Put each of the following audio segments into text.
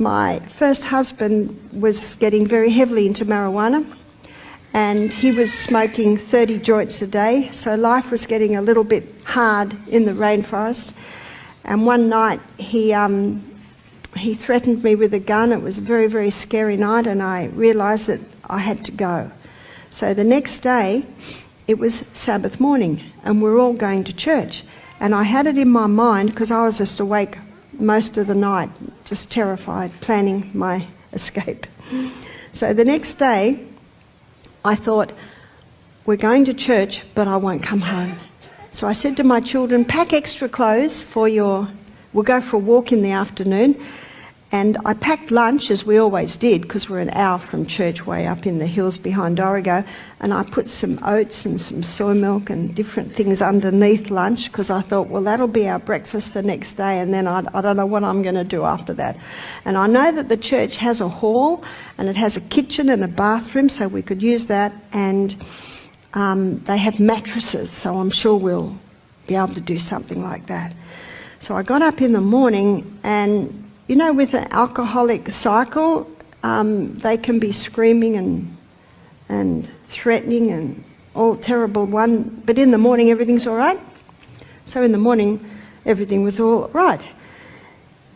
my first husband was getting very heavily into marijuana, and he was smoking 30 joints a day, so life was getting a little bit hard in the rainforest. And one night he threatened me with a gun. It was a very, very scary night, and I realised that I had to go. So the next day, it was Sabbath morning, and we're all going to church. And I had it in my mind, because I was just awake most of the night, just terrified, planning my escape. So the next day, I thought, we're going to church, but I won't come home. So I said to my children, pack extra clothes for we'll go for a walk in the afternoon. And I packed lunch, as we always did, because we're an hour from church, way up in the hills behind Origo. And I put some oats and some soy milk and different things underneath lunch, because I thought, well, that'll be our breakfast the next day, and then I don't know what I'm going to do after that. And I know that the church has a hall, and it has a kitchen and a bathroom, so we could use that. And they have mattresses, so I'm sure we'll be able to do something like that. So I got up in the morning, and you know, with an alcoholic cycle, they can be screaming and threatening and all terrible one, but in the morning everything's all right. So in the morning everything was all right.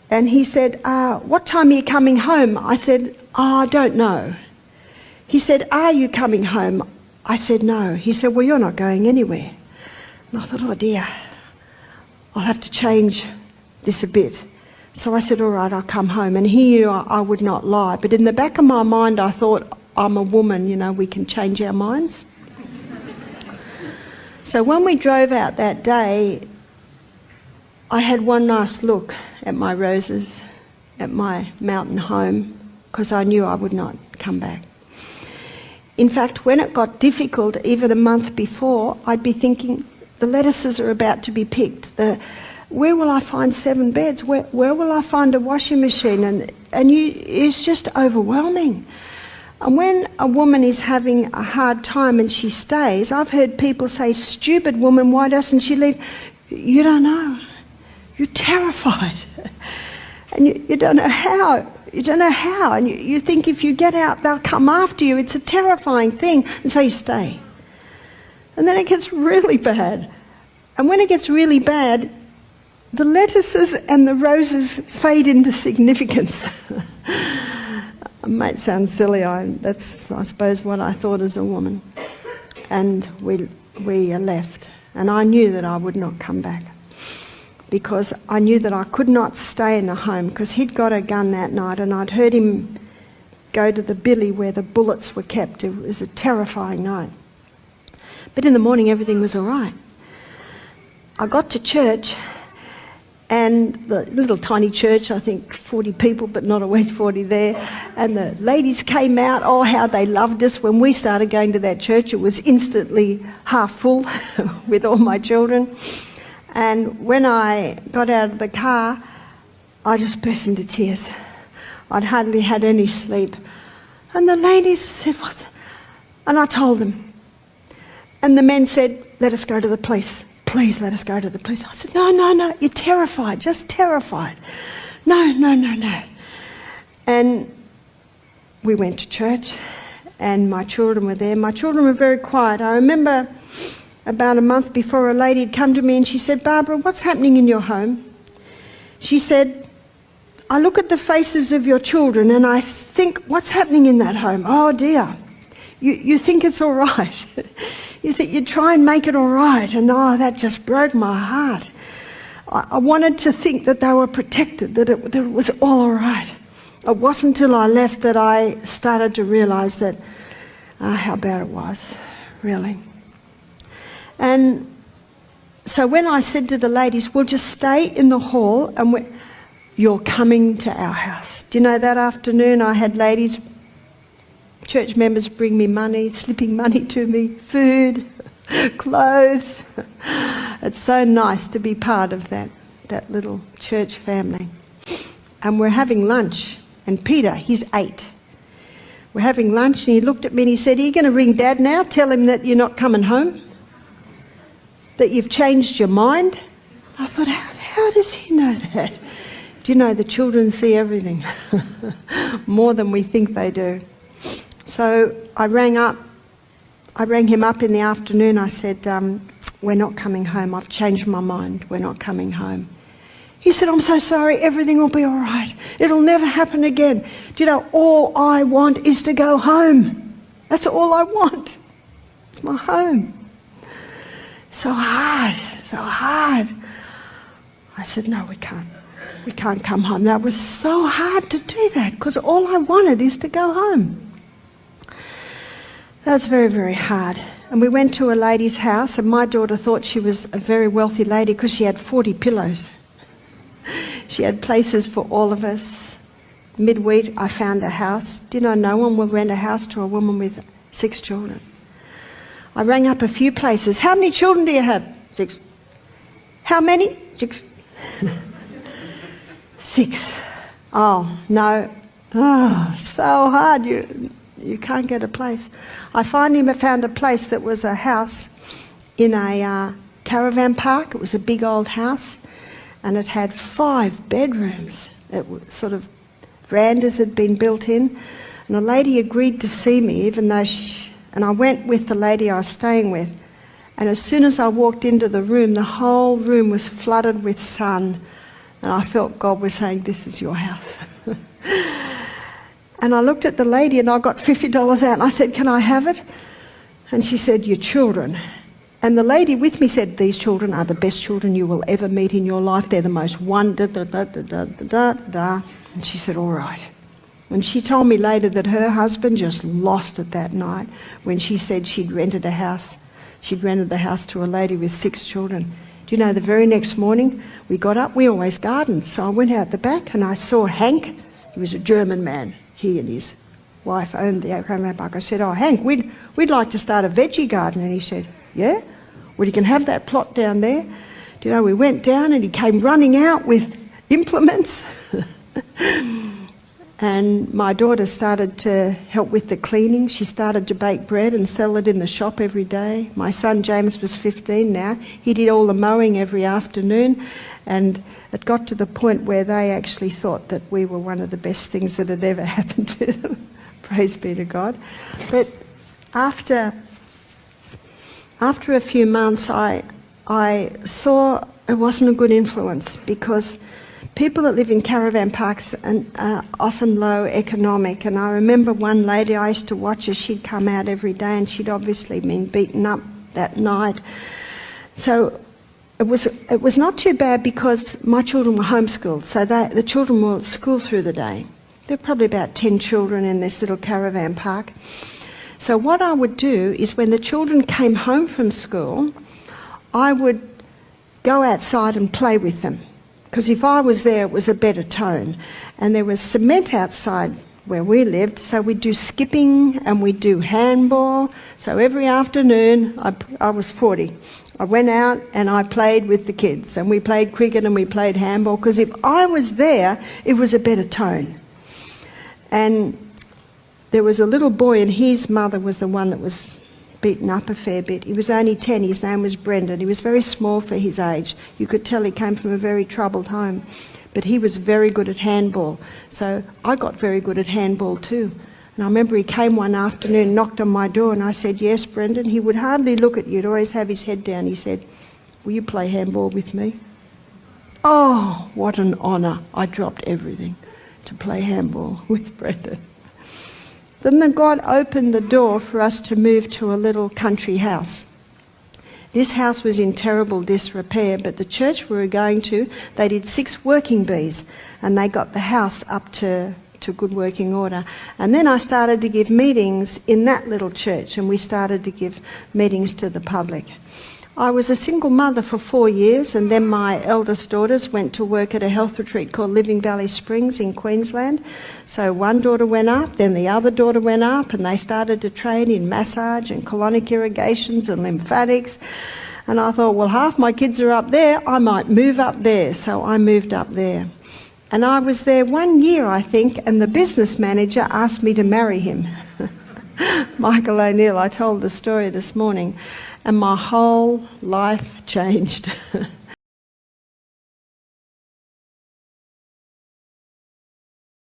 And he said, what time are you coming home? I said, I don't know. He said, are you coming home? I said, no. He said, well, you're not going anywhere. And I thought, oh dear, I'll have to change this a bit. So I said, all right, I'll come home. And he knew I would not lie. But in the back of my mind, I thought, I'm a woman, you know, we can change our minds. So when we drove out that day, I had one last look at my roses, at my mountain home, because I knew I would not come back. In fact, when it got difficult, even a month before, I'd be thinking, the lettuces are about to be picked. Where will I find 7 beds? Where will I find a washing machine? And it's just overwhelming. And when a woman is having a hard time and she stays, I've heard people say, stupid woman, why doesn't she leave? You don't know. You're terrified. And you don't know how. You don't know how. And you think if you get out, they'll come after you. It's a terrifying thing. And so you stay. And then it gets really bad. And when it gets really bad, the lettuces and the roses fade into significance. It might sound silly, that's I suppose what I thought as a woman. And we left. And I knew that I would not come back, because I knew that I could not stay in the home, because he'd got a gun that night, and I'd heard him go to the billy where the bullets were kept. It was a terrifying night. But in the morning everything was all right. I got to church, and the little tiny church, I think 40 people, but not always 40 there. And the ladies came out, oh, how they loved us. When we started going to that church, it was instantly half full with all my children. And when I got out of the car, I just burst into tears. I'd hardly had any sleep. And the ladies said, what? And I told them. And the men said, let us go to the police. Please let us go to the police. I said, no, you're terrified, just terrified. No. And we went to church, and my children were there. My children were very quiet. I remember about a month before, a lady had come to me and she said, Barbara, what's happening in your home? She said, I look at the faces of your children and I think, what's happening in that home? Oh dear, you think it's all right. You think you try and make it all right, and oh, that just broke my heart. I wanted to think that they were protected, that it was all right. It wasn't until I left that I started to realise that how bad it was, really. And so when I said to the ladies, we'll just stay in the hall, and you're coming to our house. Do you know, that afternoon I had ladies, church members bring me money, slipping money to me, food, clothes. It's so nice to be part of that little church family. And we're having lunch, and Peter, he's 8. We're having lunch, and he looked at me and he said, are you going to ring Dad now? Tell him that you're not coming home? That you've changed your mind? I thought, how does he know that? Do you know the children see everything? More than we think they do. So I rang him up in the afternoon. I said, we're not coming home. I've changed my mind. We're not coming home. He said, I'm so sorry. Everything will be all right. It'll never happen again. Do you know, all I want is to go home. That's all I want. It's my home. So hard, so hard. I said, no, we can't. We can't come home. That was so hard to do that because all I wanted is to go home. That was very, very hard. And we went to a lady's house, and my daughter thought she was a very wealthy lady because she had 40 pillows. She had places for all of us. Midweek, I found a house. Do you know, no one will rent a house to a woman with 6 children. I rang up a few places. How many children do you have? 6. How many? 6. 6. Oh, no. Oh, so hard. You can't get a place. I finally found a place that was a house in a caravan park. It was a big old house, and it had 5 bedrooms. It was sort of verandas had been built in, and a lady agreed to see me, even though and I went with the lady I was staying with, and as soon as I walked into the room, the whole room was flooded with sun, and I felt God was saying, this is your house. And I looked at the lady and I got $50 out and I said, can I have it? And she said, your children. And the lady with me said, these children are the best children you will ever meet in your life. They're the most And she said, all right. And she told me later that her husband just lost it that night when she said she'd rented a house. She'd rented the house to a lady with 6 children. Do you know, the very next morning we got up, we always gardened. So I went out the back and I saw Hank. He was a German man. He and his wife owned the caravan park. I said, oh, Hank, we'd like to start a veggie garden. And he said, yeah? Well, you can have that plot down there. Do you know, we went down and he came running out with implements. And my daughter started to help with the cleaning. She started to bake bread and sell it in the shop every day. My son James was 15 now. He did all the mowing every afternoon. And it got to the point where they actually thought that we were one of the best things that had ever happened to them. Praise be to God. But after a few months, I saw it wasn't a good influence because people that live in caravan parks are often low economic. And I remember one lady I used to watch her, she'd come out every day and she'd obviously been beaten up that night. So it was not too bad because my children were homeschooled, so the children were at school through the day. There were probably about 10 children in this little caravan park. So what I would do is when the children came home from school, I would go outside and play with them. Because if I was there, it was a better tone. And there was cement outside where we lived, so we'd do skipping and we'd do handball. So every afternoon, I was 40. I went out and I played with the kids, and we played cricket and we played handball, because if I was there, it was a better tone. And there was a little boy, and his mother was the one that was beaten up a fair bit. He was only 10, his name was Brendan. He was very small for his age. You could tell he came from a very troubled home. But he was very good at handball. So I got very good at handball too. And I remember he came one afternoon, knocked on my door, and I said, yes, Brendan. He would hardly look at you. He'd always have his head down. He said, will you play handball with me? Oh, what an honour. I dropped everything to play handball with Brendan. Then God opened the door for us to move to a little country house. This house was in terrible disrepair, but the church we were going to, they did 6 working bees, and they got the house up to good working order. And then I started to give meetings in that little church, and we started to give meetings to the public. I was a single mother for 4 years, and then my eldest daughters went to work at a health retreat called Living Valley Springs in Queensland. So one daughter went up, then the other daughter went up, and they started to train in massage and colonic irrigations and lymphatics. And I thought, well, half my kids are up there, I might move up there. So I moved up there. And I was there 1 year, I think, and the business manager asked me to marry him. Michael O'Neill, I told the story this morning. And my whole life changed.